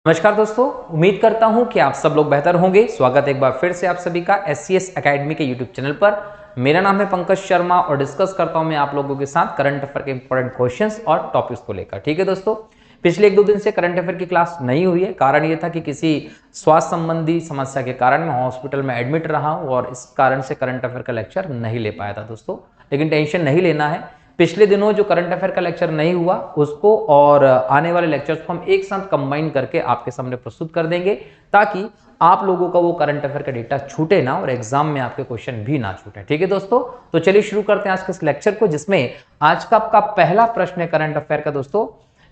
नमस्कार दोस्तों, उम्मीद करता हूं कि आप सब लोग बेहतर होंगे। स्वागत है एक बार फिर से आप सभी का SCS एकेडमी के यूट्यूब चैनल पर। मेरा नाम है पंकज शर्मा और डिस्कस करता हूं मैं आप लोगों के साथ करंट अफेयर के इंपॉर्टेंट क्वेश्चंस और टॉपिक्स को लेकर। ठीक है दोस्तों, पिछले एक दो दिन से करंट अफेयर की क्लास नहीं हुई है। कारण ये था कि किसी स्वास्थ्य संबंधी समस्या के कारण मैं हॉस्पिटल में एडमिट रहा हूँ और इस कारण से करंट अफेयर का लेक्चर नहीं ले पाया था दोस्तों। लेकिन टेंशन नहीं लेना है, पिछले दिनों जो करंट अफेयर का लेक्चर नहीं हुआ उसको और आने वाले लेक्चर्स को हम एक साथ कंबाइन करके आपके सामने प्रस्तुत कर देंगे, ताकि आप लोगों का वो करंट अफेयर का डेटा छूटे ना और एग्जाम में आपके क्वेश्चन भी ना छूटे। ठीक है दोस्तों, तो चलिए शुरू करते हैं आज के इस लेक्चर को, जिसमें आज का आपका पहला प्रश्न है करंट अफेयर का दोस्तों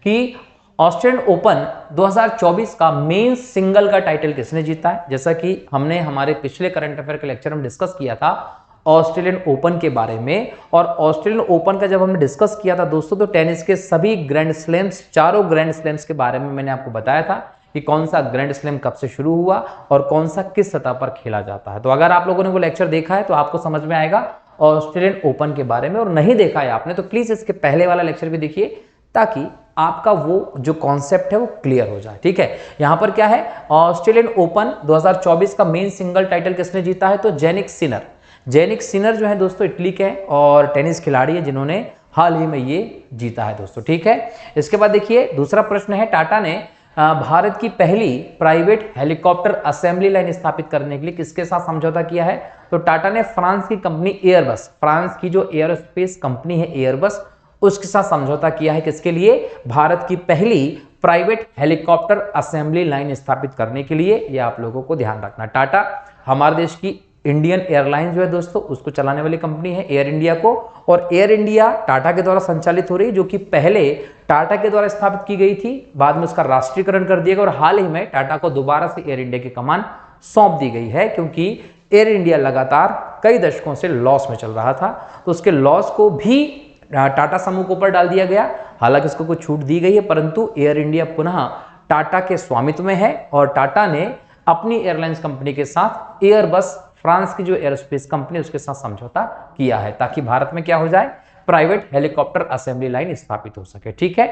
कि ऑस्ट्रेलियन ओपन 2024 का मेंस सिंगल का टाइटल किसने जीता है। जैसा कि हमने हमारे पिछले करंट अफेयर के लेक्चर में डिस्कस किया था ऑस्ट्रेलियन ओपन के बारे में, और ऑस्ट्रेलियन ओपन का जब हमने डिस्कस किया था दोस्तों तो टेनिस के सभी ग्रैंड स्लैम्स, चारों ग्रैंड स्लैम्स के बारे में मैंने आपको बताया था कि कौन सा ग्रैंड स्लैम कब से शुरू हुआ और कौन सा किस सतह पर खेला जाता है। तो अगर आप लोगों ने वो लेक्चर देखा है तो आपको समझ में आएगा ऑस्ट्रेलियन ओपन के बारे में, और नहीं देखा है आपने तो प्लीज इसके पहले वाला लेक्चर भी देखिए ताकि आपका वो जो कॉन्सेप्ट है वो क्लियर हो जाए। ठीक है, यहां पर क्या है, ऑस्ट्रेलियन ओपन 2024 का मेन सिंगल टाइटल किसने जीता है, तो जेनिक सिनर। जेनिक सिनर जो है दोस्तों इटली के हैं और टेनिस खिलाड़ी है जिन्होंने हाल ही में ये जीता है दोस्तों। ठीक है, इसके बाद देखिए दूसरा प्रश्न है, टाटा ने भारत की पहली प्राइवेट हेलीकॉप्टर असेंबली लाइन स्थापित करने के लिए किसके साथ समझौता किया है, तो टाटा ने फ्रांस की कंपनी एयरबस, फ्रांस की जो एयरोस्पेस कंपनी है एयरबस, उसके साथ समझौता किया है। किसके लिए, भारत की पहली प्राइवेट हेलीकॉप्टर असेंबली लाइन स्थापित करने के लिए। यह आप लोगों को ध्यान रखना। टाटा हमारे देश की इंडियन एयरलाइंस जो है दोस्तों उसको चलाने वाली कंपनी है एयर इंडिया को, और एयर इंडिया टाटा के द्वारा संचालित हो रही है, जो कि पहले टाटा के द्वारा स्थापित की गई थी, बाद में उसका राष्ट्रीयकरण कर दिया गया और हाल ही में टाटा को दोबारा से एयर इंडिया की कमान सौंप दी गई है, क्योंकि एयर इंडिया लगातार कई दशकों से लॉस में चल रहा था। तो उसके लॉस को भी टाटा समूह के ऊपर डाल दिया गया। हालांकि इसको कुछ छूट दी गई है, परंतु एयर इंडिया पुनः टाटा के स्वामित्व में है और टाटा ने अपनी एयरलाइंस कंपनी के साथ एयरबस, फ्रांस की जो एयरोस्पेस कंपनी, उसके साथ समझौता किया है ताकि भारत में क्या हो जाए, प्राइवेट हेलीकॉप्टर असेंबली लाइन स्थापित हो सके। ठीक है,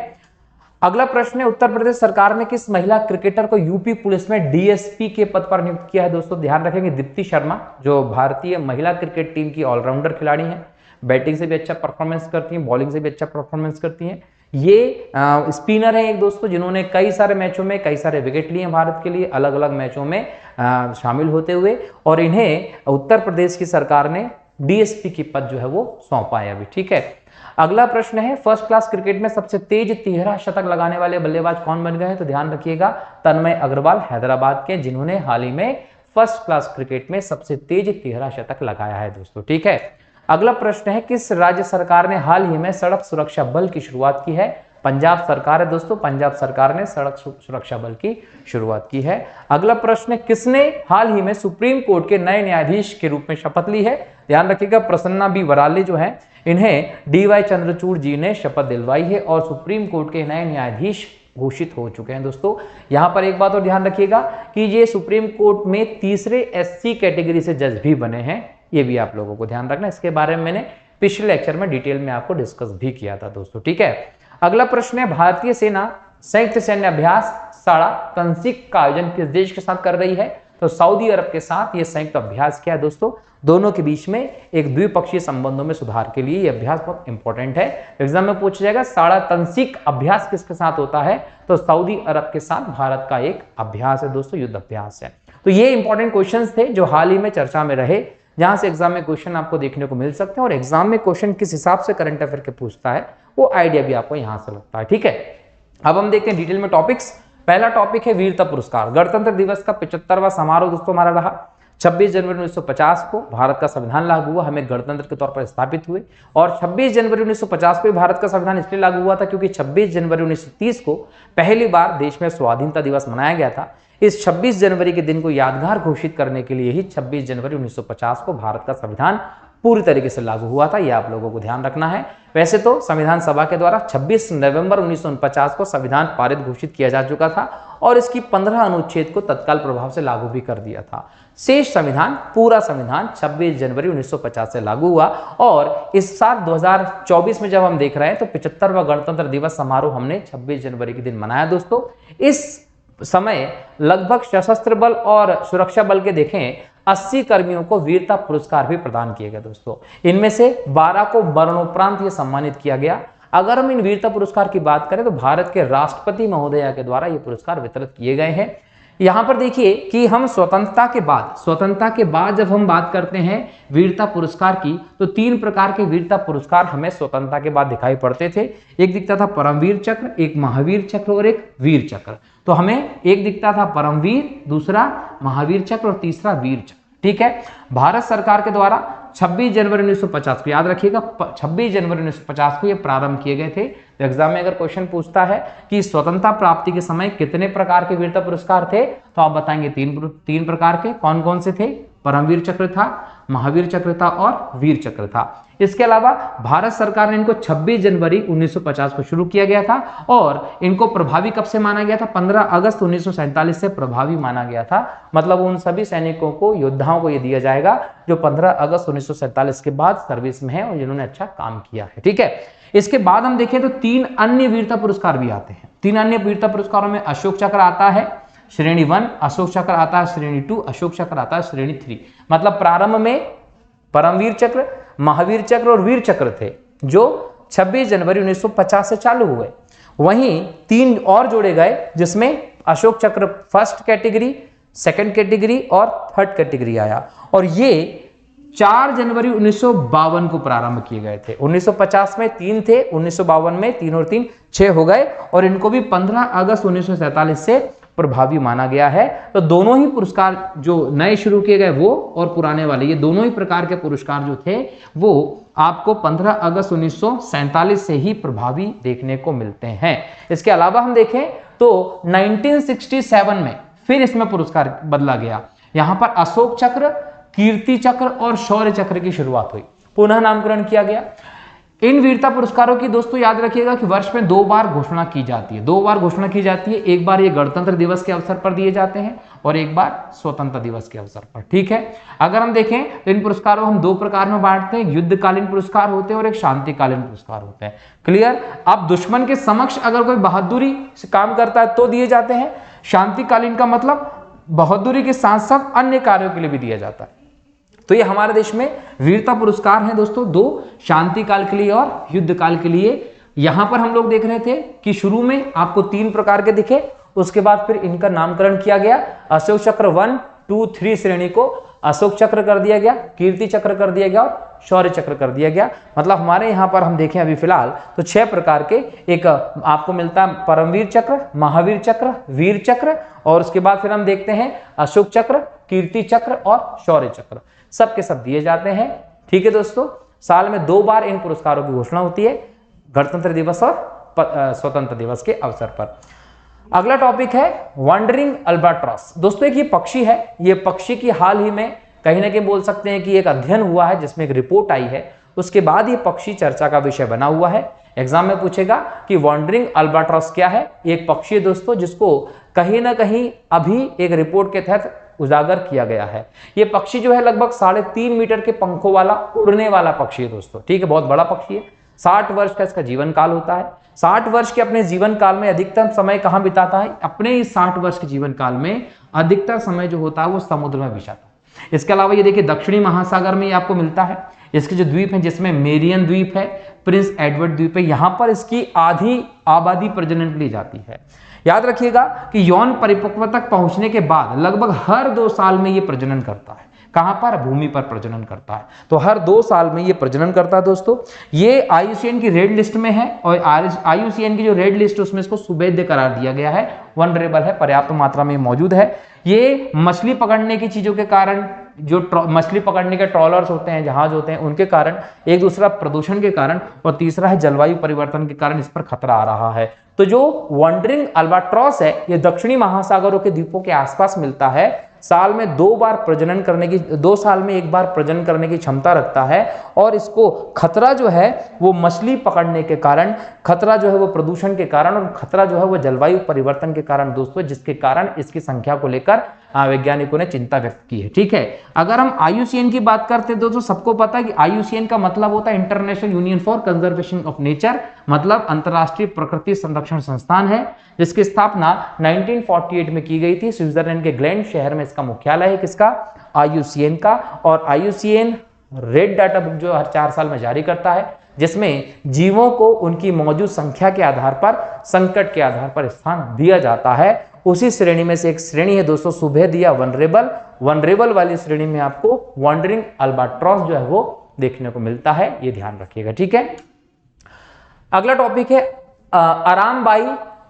अगला प्रश्न है, उत्तर प्रदेश सरकार ने किस महिला क्रिकेटर को यूपी पुलिस में डीएसपी के पद पर नियुक्त किया है। दोस्तों ध्यान रखेंगे, दीप्ति शर्मा, जो भारतीय महिला क्रिकेट टीम की ऑलराउंडर खिलाड़ी हैं, बैटिंग से भी अच्छा परफॉर्मेंस करती हैं, बॉलिंग से भी अच्छा परफॉर्मेंस करती हैं। ये स्पिनर है एक दोस्तों जिन्होंने कई सारे मैचों में कई सारे विकेट लिए भारत के लिए, अलग अलग मैचों में शामिल होते हुए, और इन्हें उत्तर प्रदेश की सरकार ने डीएसपी की पद जो है वो सौंपा है अभी। ठीक है, अगला प्रश्न है, फर्स्ट क्लास क्रिकेट में सबसे तेज तिहरा शतक लगाने वाले बल्लेबाज कौन बन गए हैं, तो ध्यान रखिएगा तन्मय अग्रवाल हैदराबाद के, जिन्होंने हाल ही में फर्स्ट क्लास क्रिकेट में सबसे तेज तिहरा शतक लगाया है दोस्तों। ठीक है, अगला प्रश्न है, किस राज्य सरकार ने हाल ही में सड़क सुरक्षा बल की शुरुआत की है, पंजाब सरकार है दोस्तों, पंजाब सरकार ने सड़क सुरक्षा बल की शुरुआत की है। अगला प्रश्न है, किसने हाल ही में सुप्रीम कोर्ट के नए न्यायाधीश के रूप में शपथ ली है, ध्यान रखिएगा प्रसन्ना बी वराले जो है, इन्हें डीवाई चंद्रचूड़ जी ने शपथ दिलवाई है और सुप्रीम कोर्ट के नए न्यायाधीश घोषित हो चुके हैं दोस्तों। यहां पर एक बात और ध्यान रखिएगा कि ये सुप्रीम कोर्ट में तीसरे SC कैटेगरी से जज भी बने हैं, ये भी आप लोगों को ध्यान रखना। इसके बारे में मैंने पिछले लेक्चर में डिटेल में आपको डिस्कस भी किया था दोस्तों। ठीक है, अगला प्रश्न है, भारतीय सेना संयुक्त सैन्य अभ्यास साड़ा तंसिक का आयोजन किस देश के साथ कर रही है, तो सऊदी अरब के साथ यह संयुक्त अभ्यास क्या है दोस्तों, दोनों के बीच में एक द्विपक्षीय संबंधों में सुधार के लिए यह अभ्यास बहुत इंपॉर्टेंट है। एग्जाम में पूछा जाएगा साड़ा तंसिक अभ्यास किसके साथ होता है, तो सऊदी अरब के साथ भारत का एक अभ्यास है दोस्तों, युद्ध अभ्यास है। तो ये इंपॉर्टेंट क्वेश्चन थे जो हाल ही में चर्चा में रहे, जहां से एग्जाम में क्वेश्चन आपको देखने को मिल सकते हैं, और एग्जाम में क्वेश्चन किस हिसाब से करंट अफेयर के पूछता है वो आइडिया भी आपको यहां से लगता है। ठीक है, अब हम देखते हैं डिटेल में टॉपिक्स। पहला टॉपिक है वीरता पुरस्कार। गणतंत्र दिवस का 75वां समारोह दोस्तों हमारा रहा। 26 जनवरी 1950 को भारत का संविधान लागू हुआ, हमें गणतंत्र के तौर पर स्थापित हुए, और 26 जनवरी 1950 को भारत का संविधान इसलिए लागू हुआ था क्योंकि 26 जनवरी 1930 को पहली बार देश में स्वाधीनता दिवस मनाया गया था। इस 26 जनवरी के दिन को यादगार घोषित करने के लिए ही 26 जनवरी 1950 को भारत का संविधान पूरी तरीके से लागू हुआ था, यह आप लोगों को ध्यान रखना है। वैसे तो संविधान सभा के द्वारा 26 नवंबर 1949 को संविधान पारित घोषित किया जा चुका था और इसकी 15 अनुच्छेद को तत्काल प्रभाव से लागू भी कर दिया था। शेष संविधान, पूरा संविधान 26 जनवरी 1950 से लागू हुआ, और इस साल 2024 में जब हम देख रहे हैं तो 75वां गणतंत्र दिवस समारोह हमने 26 जनवरी के दिन मनाया दोस्तों। इस समय लगभग सशस्त्र बल और सुरक्षा बल के देखें 80 कर्मियों को वीरता पुरस्कार भी प्रदान किए गए दोस्तों। इनमें से 12 को मरणोपरांत ये सम्मानित किया गया। अगर हम इन वीरता पुरस्कार की बात करें तो भारत के राष्ट्रपति महोदया के द्वारा ये पुरस्कार वितरित किए गए हैं। यहां पर देखिए कि हम स्वतंत्रता के बाद जब हम बात करते हैं वीरता पुरस्कार की, तो 3 प्रकार के वीरता पुरस्कार हमें स्वतंत्रता के बाद दिखाई पड़ते थे। एक दिखता था परमवीर चक्र, एक महावीर चक्र और एक वीर चक्र। तो हमें एक दिखता था परमवीर, दूसरा महावीर चक्र और तीसरा वीर चक्र। ठीक है, भारत सरकार के द्वारा 26 जनवरी 1950 को, याद रखिएगा 26 जनवरी 1950 को ये प्रारंभ किए गए थे। तो एग्जाम में अगर क्वेश्चन पूछता है कि स्वतंत्रता प्राप्ति के समय कितने प्रकार के वीरता पुरस्कार थे, तो आप बताएंगे 3 प्रकार के। कौन कौन से थे? परमवीर चक्र था, महावीर चक्र था और वीर चक्र था। इसके अलावा भारत सरकार ने इनको 26 जनवरी 1950 को शुरू किया गया था और इनको प्रभावी कब से माना गया था? 15 अगस्त 1947 से प्रभावी माना गया था। मतलब उन सभी सैनिकों को, योद्धाओं को ये दिया जाएगा जो 15 अगस्त 1947 के बाद सर्विस में है और जिन्होंने अच्छा काम किया है। ठीक है, इसके बाद हम देखें तो 3 अन्य वीरता पुरस्कार भी आते हैं। 3 अन्य वीरता पुरस्कारों में अशोक चक्र आता है श्रेणी 1, अशोक चक्र आता है श्रेणी 2, अशोक चक्र आता है श्रेणी 3। मतलब प्रारंभ में परमवीर चक्र, महावीर चक्र और वीर चक्र थे जो 26 जनवरी 1950 से चालू हुए। वहीं 3 और जोड़े गए जिसमें अशोक चक्र फर्स्ट कैटेगरी, सेकंड कैटेगरी और थर्ड कैटेगरी आया और ये 4 जनवरी 1952 को प्रारंभ किए गए थे। 1950 में 3 थे, 1952 में 3 और 3 6 हो गए और इनको भी 15 अगस्त 1947 से प्रभावी माना गया है। तो दोनों ही पुरस्कार जो नए शुरू किए गए वो और पुराने वाले, ये दोनों ही प्रकार के पुरस्कार जो थे वो आपको 15 अगस्त 1947 से ही प्रभावी देखने को मिलते हैं। इसके अलावा हम देखें तो 1967 में फिर इसमें पुरस्कार बदला गया। यहां पर अशोक चक्र, कीर्ति चक्र और शौर्य चक्र की शुरुआत हुई, पुनः नामकरण किया गया। इन वीरता पुरस्कारों की दोस्तों याद रखिएगा कि वर्ष में 2 बार घोषणा की जाती है। 2 बार घोषणा की जाती है, एक बार ये गणतंत्र दिवस के अवसर पर दिए जाते हैं और एक बार स्वतंत्रता दिवस के अवसर पर। ठीक है, अगर हम देखें तो इन पुरस्कारों हम 2 प्रकार में बांटते हैं, युद्धकालीन पुरस्कार होते हैं और एक शांतिकालीन पुरस्कार होते हैं। क्लियर? अब दुश्मन के समक्ष अगर कोई बहादुरी से काम करता है तो दिए जाते हैं। शांतिकालीन का मतलब बहादुरी के साथ साथ अन्य कार्यों के लिए भी दिया जाता है। तो ये हमारे देश में वीरता पुरस्कार हैं दोस्तों, 2 शांति काल के लिए और युद्ध काल के लिए। यहां पर हम लोग देख रहे थे कि शुरू में आपको 3 प्रकार के दिखे, उसके बाद फिर इनका नामकरण किया गया। अशोक चक्र 1, 2, 3 श्रेणी को अशोक चक्र कर दिया गया, कीर्ति चक्र कर दिया गया और शौर्य चक्र कर दिया गया। मतलब हमारे यहाँ पर हम देखें अभी फिलहाल तो 6 प्रकार के एक आपको मिलता है, परमवीर चक्र, महावीर चक्र, वीर चक्र और उसके बाद फिर हम देखते हैं अशोक चक्र, कीर्ति चक्र और शौर्य चक्र, सब के सब दिए जाते हैं। ठीक है दोस्तों, साल में 2 बार इन पुरस्कारों की घोषणा होती है, गणतंत्र दिवस और स्वतंत्र दिवस के अवसर पर। अगला टॉपिक है वॉन्डरिंग अल्बाट्रॉस। दोस्तों एक ये पक्षी है, ये पक्षी की हाल ही में कहीं ना कहीं बोल सकते हैं कि एक अध्ययन हुआ है जिसमें एक रिपोर्ट आई है, उसके बाद ये पक्षी चर्चा का विषय बना हुआ है। एग्जाम में पूछेगा कि वॉन्डरिंग अल्बाट्रॉस क्या है। एक पक्षी है दोस्तों जिसको कहीं ना कहीं अभी एक रिपोर्ट के तहत उजागर किया गया है। ये पक्षी जो है लगभग 3.5 मीटर के पंखों वाला उड़ने वाला पक्षी है दोस्तों। ठीक है, बहुत बड़ा पक्षी है। 60 वर्ष का इसका जीवन काल होता है। 60 वर्ष के अपने जीवन काल में अधिकतम समय कहां बिताता है? अपने इस 60 वर्ष के जीवन काल में अधिकतर समय जो होता है वो समुद्र में बिताता है। इसके अलावा ये देखिए दक्षिणी महासागर में ये आपको मिलता है। इसके जो द्वीप हैं जिसमें मेरियन द्वीप है, प्रिंस एडवर्ड द्वीप है, यहां पर इसकी आधी आबादी प्रजनन के लिए जाती है। याद रखिएगा कि यौन परिपक्वता तक पहुंचने के बाद लगभग हर 2 साल में ये प्रजनन करता है। कहां पर? भूमि पर प्रजनन करता है। तो हर 2 साल में ये प्रजनन करता है दोस्तों। ये IUCN की रेड लिस्ट में है और IUCN की जो रेड लिस्ट उसमें इसको सुभेद्य करार दिया गया है, वनरेबल है, पर्याप्त मात्रा में मौजूद है। ये मछली पकड़ने की चीजों के कारण, जो मछली पकड़ने के ट्रॉलर्स होते हैं, जहाज होते हैं, उनके कारण, एक दूसरा प्रदूषण के कारण और तीसरा है जलवायु परिवर्तन के कारण इस पर खतरा आ रहा है। तो जो वॉन्डरिंग अल्बाट्रॉस है ये दक्षिणी महासागरों के द्वीपों के आसपास मिलता है। साल में 2 बार प्रजनन करने की, 2 साल में 1 बार प्रजनन करने की क्षमता रखता है और इसको खतरा जो है वो मछली पकड़ने के कारण, खतरा जो है वो प्रदूषण के कारण और खतरा जो है वो जलवायु परिवर्तन के कारण दोस्तों, जिसके कारण इसकी संख्या को लेकर वैज्ञानिकों ने चिंता व्यक्त की है। ठीक है, अगर हम IUCN की बात करते हैं दोस्तों, सबको पता है कि IUCN का मतलब होता है international union for conservation of nature, मतलब अंतरराष्ट्रीय प्रकृति संरक्षण संस्थान है, जिसकी स्थापना 1948 में की गई थी। स्विट्जरलैंड के ग्लैंड शहर में इसका मुख्यालय है, किसका? IUCN का। और IUCN रेड डाटा बुक जो हर 4 साल में जारी करता है, जिसमें जीवों को उनकी मौजूद संख्या के आधार पर, संकट के आधार पर स्थान दिया जाता है। उसी श्रेणी में से एक श्रेणी है दोस्तों सुभेदिया वनरेबल। वनरेबल वाली श्रेणी में आपको वॉन्डरिंग अल्बाट्रॉस जो है वो देखने को मिलता है, ये ध्यान रखिएगा। ठीक है, अगला टॉपिक है अरामबाई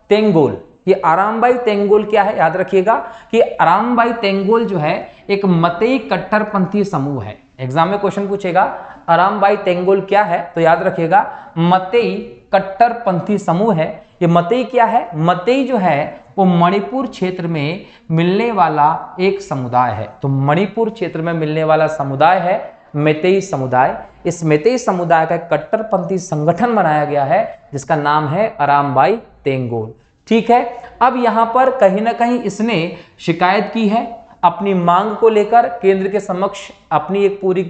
तेंगोल। ये अरामबाई तेंगोल क्या है, याद रखिएगा कि अरामबाई तेंगोल जो है एक मतई कट्टरपंथी समूह है। एग्जाम में क्वेश्चन पूछेगा अरामबाई तेंगोल क्या है, तो याद रखिएगा मतई कट्टरपंथी समूह है। ये मतई क्या है? मतई जो है वो मणिपुर क्षेत्र में मिलने वाला एक समुदाय है। तो मणिपुर क्षेत्र में मिलने वाला समुदाय है मैतेई समुदाय। इस मैतेई समुदाय का कट्टरपंथी संगठन बनाया गया है, जिसका नाम है अरामबाई तेंगोल। ठीक है, अब यहां पर कहीं ना कहीं इसने शिकायत की है अपनी मांग को लेकर, केंद्र के समक्ष अपनी एक पूरी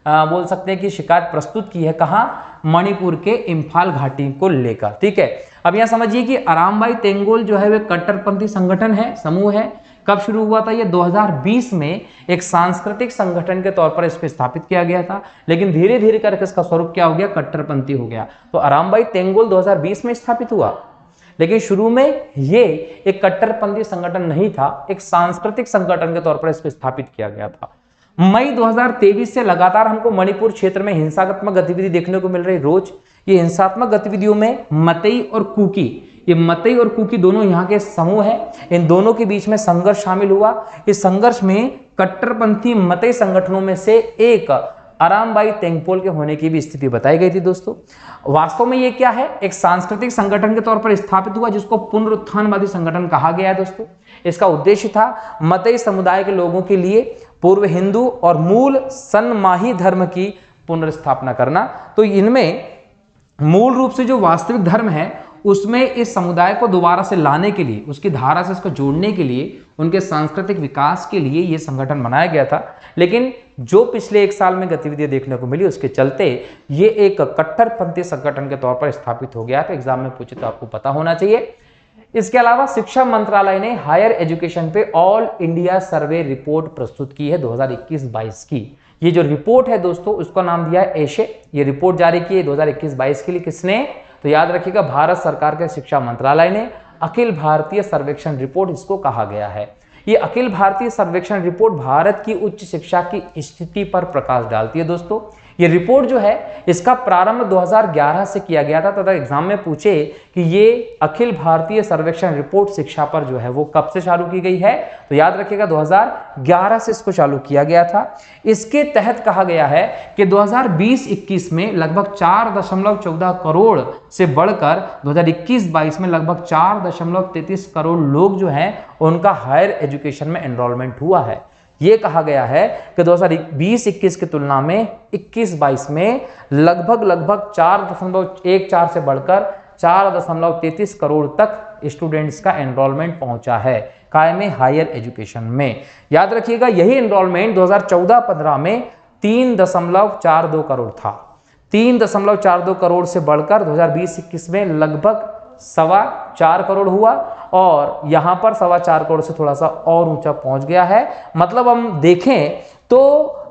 बोल सकते हैं कि शिकायत प्रस्तुत की है। कहां? मणिपुर के इंफाल घाटी को लेकर। ठीक है, अब यहां समझिए कि अरामबाई तेंगोल जो है वे कट्टरपंथी संगठन है, समूह है। कब शुरू हुआ था? ये 2020 में एक सांस्कृतिक संगठन के तौर पर इसको स्थापित किया गया था, लेकिन धीरे धीरे करके इसका स्वरूप क्या हो गया? कट्टरपंथी हो गया। तो अरामबाई तेंगोल 2020 में स्थापित हुआ, लेकिन शुरू में ये एक कट्टरपंथी संगठन नहीं था, एक सांस्कृतिक संगठन के तौर पर इसको स्थापित किया गया था। मई 2023 से लगातार हमको मणिपुर क्षेत्र में हिंसात्मक गतिविधि देखने को मिल रही रोज। ये हिंसात्मक गतिविधियों में मतई और कुकी, ये मतई और कुकी दोनों यहाँ के समूह हैं, इन दोनों के बीच में संघर्ष शामिल हुआ। इस संघर्ष में कट्टरपंथी मतई संगठनों में से एक अरामबाई तेंगोल के होने की भी स्थिति बताई गई थी दोस्तों। वास्तव में ये क्या है? एक सांस्कृतिक संगठन के तौर पर स्थापित हुआ, जिसको पुनरुत्थानवादी संगठन कहा गया है दोस्तों। इसका उद्देश्य था मतई समुदाय के लोगों के लिए पूर्व हिंदू और मूल सनमाही धर्म की पुनर्स्थापना करना। तो इनमें मूल रूप से जो वास्तविक धर्म है उसमें इस समुदाय को दोबारा से लाने के लिए, उसकी धारा से इसको जोड़ने के लिए, उनके सांस्कृतिक विकास के लिए यह संगठन बनाया गया था। लेकिन जो पिछले 1 साल में गतिविधियां देखने को मिली, उसके चलते ये एक कट्टरपंथी संगठन के तौर पर स्थापित हो गया। तो एग्जाम में पूछे तो आपको पता होना चाहिए। इसके अलावा शिक्षा मंत्रालय ने हायर एजुकेशन पे ऑल इंडिया सर्वे रिपोर्ट प्रस्तुत की है 2021-22 की। ये जो रिपोर्ट है दोस्तों, उसका नाम दिया है एशे। ये रिपोर्ट जारी की है 2021-22 के लिए। किसने? तो याद रखिएगा भारत सरकार के शिक्षा मंत्रालय ने। अखिल भारतीय सर्वेक्षण रिपोर्ट इसको कहा गया है। ये अखिल भारतीय सर्वेक्षण रिपोर्ट भारत की उच्च शिक्षा की स्थिति पर प्रकाश डालती है दोस्तों। ये रिपोर्ट जो है इसका प्रारंभ 2011 से किया गया था, तथा एग्जाम में पूछे कि ये अखिल भारतीय सर्वेक्षण रिपोर्ट शिक्षा पर जो है वो कब से चालू की गई है, तो याद रखिएगा 2011 से इसको चालू किया गया था। इसके तहत कहा गया है कि 2020-21 में लगभग 4.14 करोड़ से बढ़कर 2021-22 में लगभग 4.33 करोड़ लोग जो हैं उनका हायर एजुकेशन में एनरोलमेंट हुआ है। ये कहा गया है कि 2020-21 की तुलना में 21-22 में लगभग 4.14 से बढ़कर 4.33 करोड़ तक स्टूडेंट्स का एनरोलमेंट पहुंचा है कायमी हायर एजुकेशन में। याद रखिएगा यही एनरोलमेंट 2014-15 में 3.42 करोड़ था। 3.42 करोड़ से बढ़कर 2020-21 में लगभग 4.25 करोड़ हुआ, और यहां पर 4.25 करोड़ से थोड़ा सा और ऊंचा पहुंच गया है। मतलब हम देखें तो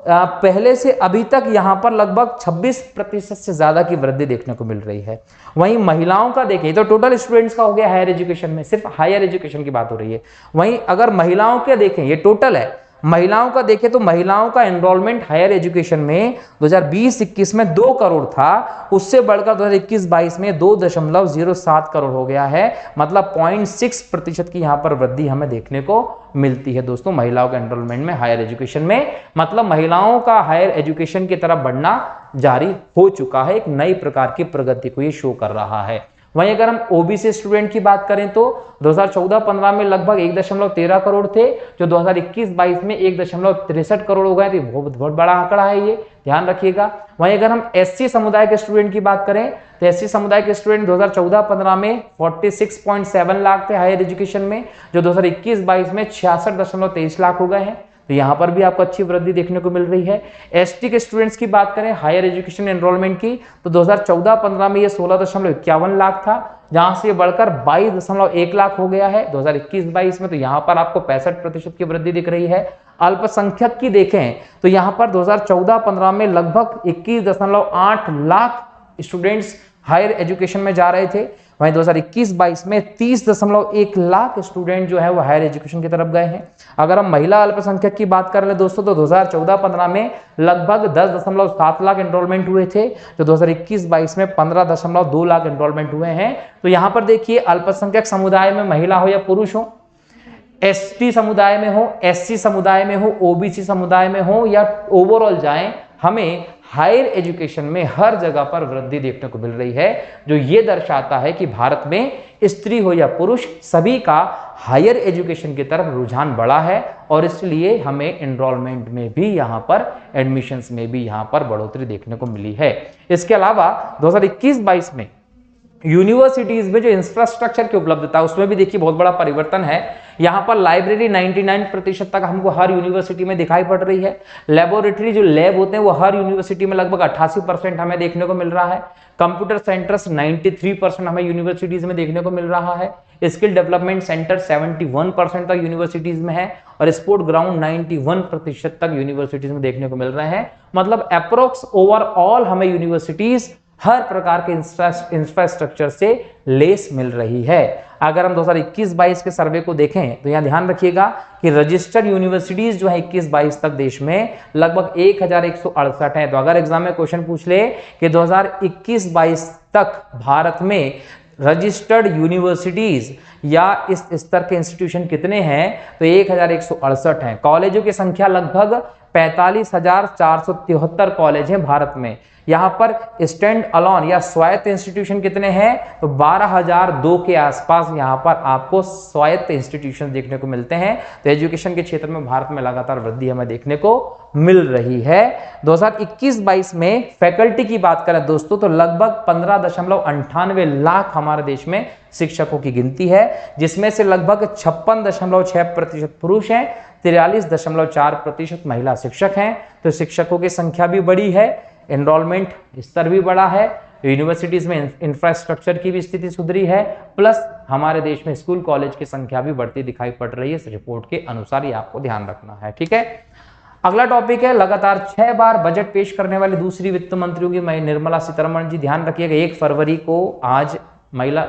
पहले से अभी तक यहां पर लगभग 26% से ज्यादा की वृद्धि देखने को मिल रही है। वहीं महिलाओं का देखें तो टोटल स्टूडेंट्स का हो गया हायर एजुकेशन में, सिर्फ हायर एजुकेशन की बात हो रही है। वहीं अगर महिलाओं के देखें, ये टोटल है, महिलाओं का देखें तो महिलाओं का एनरोलमेंट हायर एजुकेशन में 2020-21 में 2 करोड़ था, उससे बढ़कर 2021-22 में 2.07 करोड़ हो गया है। मतलब 0.6% की यहां पर वृद्धि हमें देखने को मिलती है दोस्तों महिलाओं के एनरोलमेंट में हायर एजुकेशन में। मतलब महिलाओं का हायर एजुकेशन की तरफ बढ़ना जारी हो चुका है, एक नई प्रकार की प्रगति को ये शो कर रहा है। वहीं अगर हम ओबीसी स्टूडेंट की बात करें तो 2014-15 में लगभग 1.13 करोड़ थे, जो 2021-22 में 1.63 करोड़ हो गए। तो बहुत बड़ा आंकड़ा है, ये ध्यान रखिएगा। वहीं अगर हम एससी समुदाय के स्टूडेंट की बात करें तो एससी समुदाय के स्टूडेंट 2014-15 में 46.7 लाख थे हायर एजुकेशन में, जो 2021-22 में 66.23 लाख हो गए हैं। तो यहाँ पर भी आपको अच्छी वृद्धि देखने को मिल रही है। एसटी के स्टूडेंट्स की बात करें हायर एजुकेशन एनरोलमेंट की तो 2014-15 में ये 16.51 लाख था, जहां से ये बढ़कर 22.1 लाख हो गया है 2021-22 में। तो यहाँ पर आपको 65% की वृद्धि दिख रही है। अल्पसंख्यक की देखें तो यहाँ पर 2014-15 में लगभग 21.8 लाख स्टूडेंट्स हायर एजुकेशन में जा रहे थे, वहीं 2021-22 में 30.1 लाख स्टूडेंट जो है वो हायर एजुकेशन की तरफ गए हैं। अगर हम महिला अल्पसंख्यक की बात कर ले दोस्तों तो 2014-15 में लगभग 10.7 लाख एनरोलमेंट हुए थे, जो 2021-22 में 15.2 लाख एनरोलमेंट हुए हैं। तो यहाँ पर देखिए अल्पसंख्यक समुदाय में महिला हो या पुरुष हो, एसटी समुदाय में हो, एससी समुदाय में हो, ओबीसी समुदाय में हो या ओवरऑल जाएं, हमें हायर एजुकेशन में हर जगह पर वृद्धि देखने को मिल रही है, जो ये दर्शाता है कि भारत में स्त्री हो या पुरुष सभी का हायर एजुकेशन की तरफ रुझान बढ़ा है और इसलिए हमें एनरोलमेंट में भी यहाँ पर एडमिशंस में भी यहाँ पर बढ़ोतरी देखने को मिली है। इसके अलावा 2021-22 में यूनिवर्सिटीज में जो इंफ्रास्ट्रक्चर की उपलब्धता उसमें भी देखिए बहुत बड़ा परिवर्तन है। यहाँ पर लाइब्रेरी 99% तक हमको हर यूनिवर्सिटी में दिखाई पड़ रही है। लेबोरेटरी जो लैब होते हैं वो हर यूनिवर्सिटी में लगभग 88% हमें देखने को मिल रहा है। कंप्यूटर सेंटर्स 93% हमें यूनिवर्सिटीज में देखने को मिल रहा है। स्किल डेवलपमेंट सेंटर 71% तक यूनिवर्सिटीज में है और स्पोर्ट ग्राउंड 91% तक यूनिवर्सिटीज में देखने को मिल रहे हैं। मतलब अप्रोक्स ओवरऑल हमें यूनिवर्सिटीज हर प्रकार के इंफ्रास्ट्रक्चर से लेस मिल रही है। अगर हम 2021-22 के सर्वे को देखें तो यहां ध्यान रखिएगा कि रजिस्टर्ड यूनिवर्सिटीज जो है 21-22 तक देश में लगभग 1168 है। तो अगर एग्जाम में क्वेश्चन पूछ ले कि 2021-22 तक भारत में रजिस्टर्ड यूनिवर्सिटीज या इस स्तर के इंस्टीट्यूशन कितने हैं तो 1168 हैं। कॉलेजों की संख्या लगभग 45,473 कॉलेज हैं भारत में। यहां पर स्टैंड अलोन या स्वायत्त इंस्टीट्यूशन कितने हैं तो 12,002 के आसपास यहां पर आपको स्वायत्त इंस्टीट्यूशन देखने को मिलते हैं। तो एजुकेशन के क्षेत्र में भारत में लगातार वृद्धि हमें देखने को मिल रही है। 2021-22 में फैकल्टी की बात करें दोस्तों तो लगभग 15.98 लाख हमारे देश में शिक्षकों की गिनती है, जिसमें से लगभग 56.6% पुरुष हैं, 43.4% महिला शिक्षक हैं। तो शिक्षकों की संख्या भी बड़ी है, एनरोलमेंट स्तर भी बड़ा है, यूनिवर्सिटीज में इंफ्रास्ट्रक्चर की भी स्थिति सुधरी है, प्लस हमारे देश में स्कूल कॉलेज की संख्या भी बढ़ती दिखाई पड़ रही है इस रिपोर्ट के अनुसार। ये आपको ध्यान रखना है, ठीक है। अगला टॉपिक है लगातार 6 बार बजट पेश करने वाली दूसरी वित्त मंत्री होगी निर्मला सीतारमण जी। ध्यान रखिएगा 1 फरवरी को आज महिला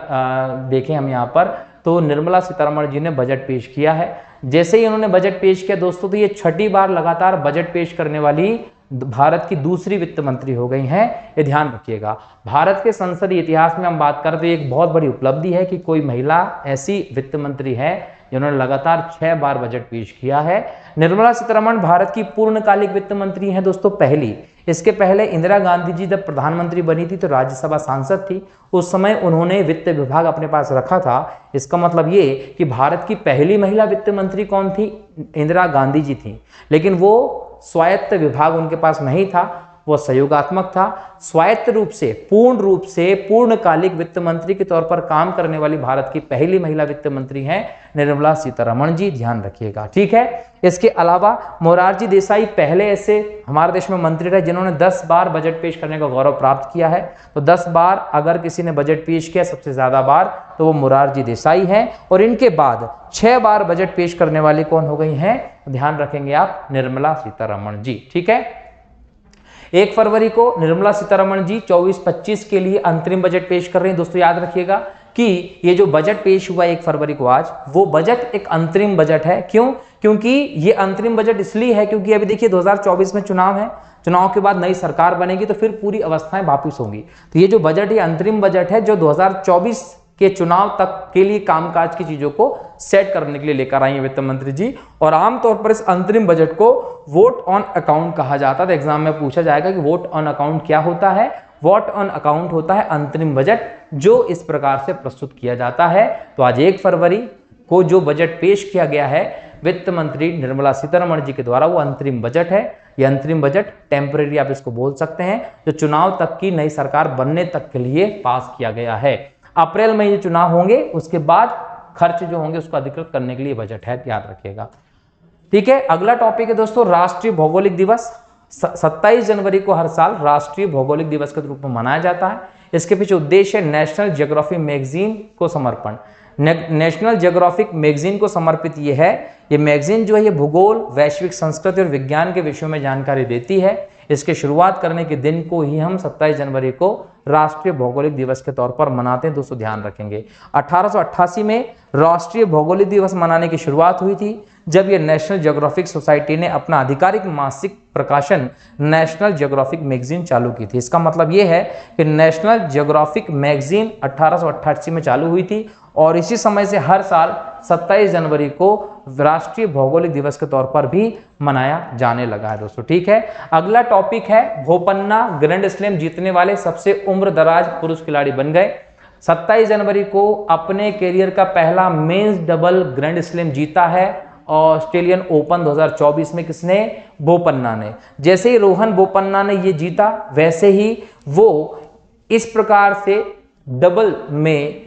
देखें हम यहाँ पर तो निर्मला सीतारमण जी ने बजट पेश किया है। जैसे ही उन्होंने बजट पेश किया दोस्तों तो ये 6ठी बार लगातार बजट पेश करने वाली भारत की दूसरी वित्त मंत्री हो गई हैं। ये ध्यान रखिएगा। भारत के संसदीय इतिहास में हम बात करें तो एक बहुत बड़ी उपलब्धि है कि कोई महिला ऐसी वित्त मंत्री है जिन्होंने लगातार 6 बार बजट पेश किया है। निर्मला सीतारमण भारत की पूर्णकालिक वित्त मंत्री हैं दोस्तों पहली। इसके पहले इंदिरा गांधी जी जब प्रधानमंत्री बनी थी तो राज्यसभा सांसद थी, उस समय उन्होंने वित्त विभाग अपने पास रखा था। इसका मतलब ये कि भारत की पहली महिला वित्त मंत्री कौन थी, इंदिरा गांधी जी थी, लेकिन वो स्वायत्त विभाग उनके पास नहीं था, वो सहयोगात्मक था। स्वायत्त रूप से पूर्णकालिक वित्त मंत्री के तौर पर काम करने वाली भारत की पहली महिला वित्त मंत्री हैं निर्मला सीतारमण जी, ध्यान रखिएगा, ठीक है। इसके अलावा मोरारजी देसाई पहले ऐसे हमारे देश में मंत्री रहे जिन्होंने 10 बार बजट पेश करने का गौरव प्राप्त किया है। तो 10 बार अगर किसी ने बजट पेश किया सबसे ज्यादा बार तो वो मोरारजी देसाई हैं। और इनके बाद 6 बार बजट पेश करने वाली कौन हो गई हैं, ध्यान रखेंगे आप, निर्मला सीतारमण जी, ठीक है। 1 फरवरी को निर्मला सीतारमण जी 24-25 के लिए अंतरिम बजट पेश कर रहे हैं। दोस्तों याद रखिएगा कि ये जो बजट पेश हुआ 1 फरवरी को आज, वो बजट एक अंतरिम बजट है। क्यों? क्योंकि ये अंतरिम बजट इसलिए है क्योंकि अभी देखिए 2024 में चुनाव है, चुनाव के बाद नई सरकार बनेगी तो फिर पूरी अवस्थाएं वापिस होंगी। तो ये जो बजट ये अंतरिम बजट है जो 2024 के चुनाव तक के लिए कामकाज की चीजों को सेट करने के लिए लेकर आई है वित्त मंत्री जी। और आमतौर पर इस अंतरिम बजट को वोट ऑन अकाउंट कहा जाता है। तो एग्जाम में पूछा जाएगा कि वोट ऑन अकाउंट क्या होता है। व्हाट ऑन अकाउंट होता है अंतरिम बजट, जो इस प्रकार से प्रस्तुत किया जाता है। तो आज 1 फरवरी को जो बजट पेश किया गया है वित्त मंत्री निर्मला सीतारमण जी के द्वारा, वो अंतरिम बजट है। ये अंतरिम बजट टेम्परेरी आप इसको बोल सकते हैं, जो चुनाव तक की नई सरकार बनने तक के लिए पास किया गया है। अप्रैल में ये चुनाव होंगे, उसके बाद खर्च जो होंगे उसको अधिकृत करने के लिए बजट है, याद रखिएगा। ठीक है, अगला टॉपिक है दोस्तों राष्ट्रीय भौगोलिक दिवस। 27 जनवरी को हर साल राष्ट्रीय भौगोलिक दिवस के रूप में मनाया जाता है। इसके पीछे उद्देश्य है नेशनल ज्योग्राफी मैगजीन को समर्पण। नेशनल ज्योग्राफिक मैगजीन को समर्पित ये है। ये मैगजीन जो है ये भूगोल, वैश्विक संस्कृति और विज्ञान के विषयों में जानकारी देती है। इसके शुरुआत करने के दिन को ही हम 27 जनवरी को राष्ट्रीय भौगोलिक दिवस के तौर पर मनाते हैं, दोस्तों ध्यान रखेंगे। 1888 में राष्ट्रीय भौगोलिक दिवस मनाने की शुरुआत हुई थी, जब ये नेशनल ज्योग्राफिक सोसाइटी ने अपना आधिकारिक मासिक प्रकाशन नेशनल ज्योग्राफिक मैगजीन चालू की थी। इसका मतलब ये है कि नेशनल ज्योग्राफिक मैगजीन 1888 में चालू हुई थी और इसी समय से हर साल 27 जनवरी को राष्ट्रीय भौगोलिक दिवस के तौर पर भी मनाया जाने लगा है दोस्तों। ठीक है, अगला टॉपिक है बोपन्ना ग्रैंड स्लैम जीतने वाले सबसे उम्रदराज पुरुष खिलाड़ी बन गए। 27 जनवरी को अपने कैरियर का पहला मेंस डबल ग्रैंड स्लैम जीता है ऑस्ट्रेलियन ओपन 2024 में। किसने? बोपन्ना ने। जैसे ही रोहन बोपन्ना ने ये जीता, वैसे ही वो इस प्रकार से डबल में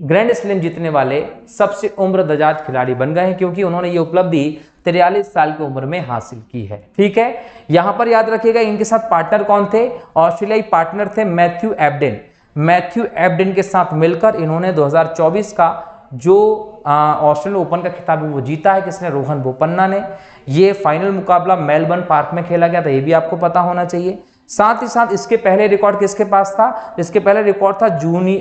ग्रैंड स्लैम जीतने वाले सबसे उम्रदराज खिलाड़ी बन गए हैं, क्योंकि उन्होंने ये उपलब्धि 43 साल की उम्र में हासिल की है। ठीक है, यहां पर याद रखिएगा इनके साथ पार्टनर कौन थे? ऑस्ट्रेलियाई पार्टनर थे मैथ्यू एब्डेन। मैथ्यू एब्डेन के साथ मिलकर इन्होंने 2024 का जो ऑस्ट्रेलियन ओपन का खिताब है वो जीता है। किसने? रोहन बोपन्ना ने। ये फाइनल मुकाबला मेलबर्न पार्क में खेला गया था, ये भी आपको पता होना चाहिए। साथ ही साथ इसके पहले रिकॉर्ड किसके पास था? इसके पहले रिकॉर्ड था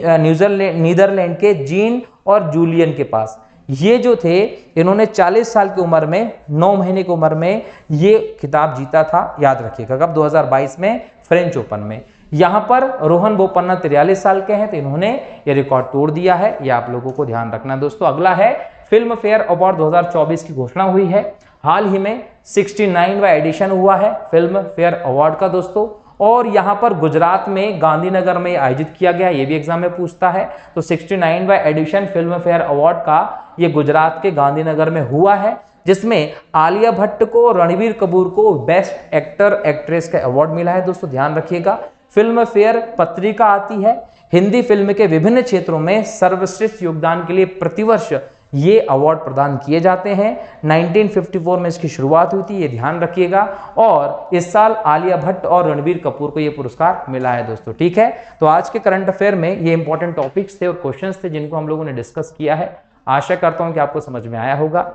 नीदरलैंड के जीन और जूलियन के पास। ये जो थे इन्होंने 40 साल की उम्र में 9 महीने की उम्र में ये खिताब जीता था, याद रखिएगा। कब? 2022 में फ्रेंच ओपन में। यहां पर रोहन बोपन्ना 43 साल के हैं, तो इन्होंने ये रिकॉर्ड तोड़ दिया है। ये आप लोगों को ध्यान रखना दोस्तों। अगला है फिल्म फेयर अवार्ड 2024 की घोषणा हुई है। हाल ही में 69वां एडिशन हुआ है फिल्म फेयर अवार्ड का दोस्तों, और यहां पर गुजरात में गांधीनगर में आयोजित किया गया। ये भी एग्जाम में पूछता है। तो 69वां एडिशन फिल्म फेयर अवार्ड का ये गुजरात के गांधीनगर में हुआ है, जिसमें आलिया भट्ट को और रणबीर कपूर को बेस्ट एक्टर एक्ट्रेस का अवार्ड मिला है दोस्तों, ध्यान रखिएगा। फिल्म फेयर पत्रिका आती है। हिंदी फिल्म के विभिन्न क्षेत्रों में सर्वश्रेष्ठ योगदान के लिए प्रतिवर्ष ये अवार्ड प्रदान किए जाते हैं। 1954 में इसकी शुरुआत हुई थी, ये ध्यान रखिएगा। और इस साल आलिया भट्ट और रणबीर कपूर को ये पुरस्कार मिला है दोस्तों। ठीक है, तो आज के करंट अफेयर में ये इंपॉर्टेंट टॉपिक्स थे और क्वेश्चंस थे जिनको हम लोगों ने डिस्कस किया है। आशा करता हूं कि आपको समझ में आया होगा।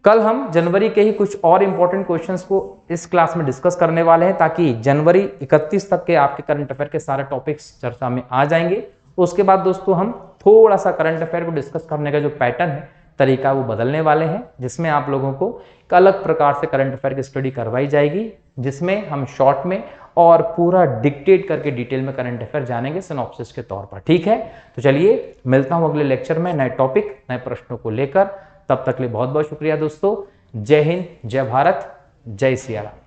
कल हम जनवरी के ही कुछ और इंपॉर्टेंट क्वेश्चंस को इस क्लास में डिस्कस करने वाले हैं, ताकि जनवरी 31 तक के आपके करंट अफेयर के सारे टॉपिक्स चर्चा में आ जाएंगे। उसके बाद दोस्तों हम थोड़ा सा करंट अफेयर को डिस्कस करने का जो पैटर्न है, तरीका, वो बदलने वाले हैं, जिसमें आप लोगों को एक अलग प्रकार से करंट अफेयर की स्टडी करवाई जाएगी, जिसमें हम शॉर्ट में और पूरा डिक्टेट करके डिटेल में करंट अफेयर जानेंगे सिनॉप्सिस के तौर पर। ठीक है, तो चलिए मिलता हूं अगले लेक्चर में नए टॉपिक, नए प्रश्नों को लेकर। तब तक के लिए बहुत बहुत शुक्रिया दोस्तों। जय हिंद, जय भारत, जय सिया राम।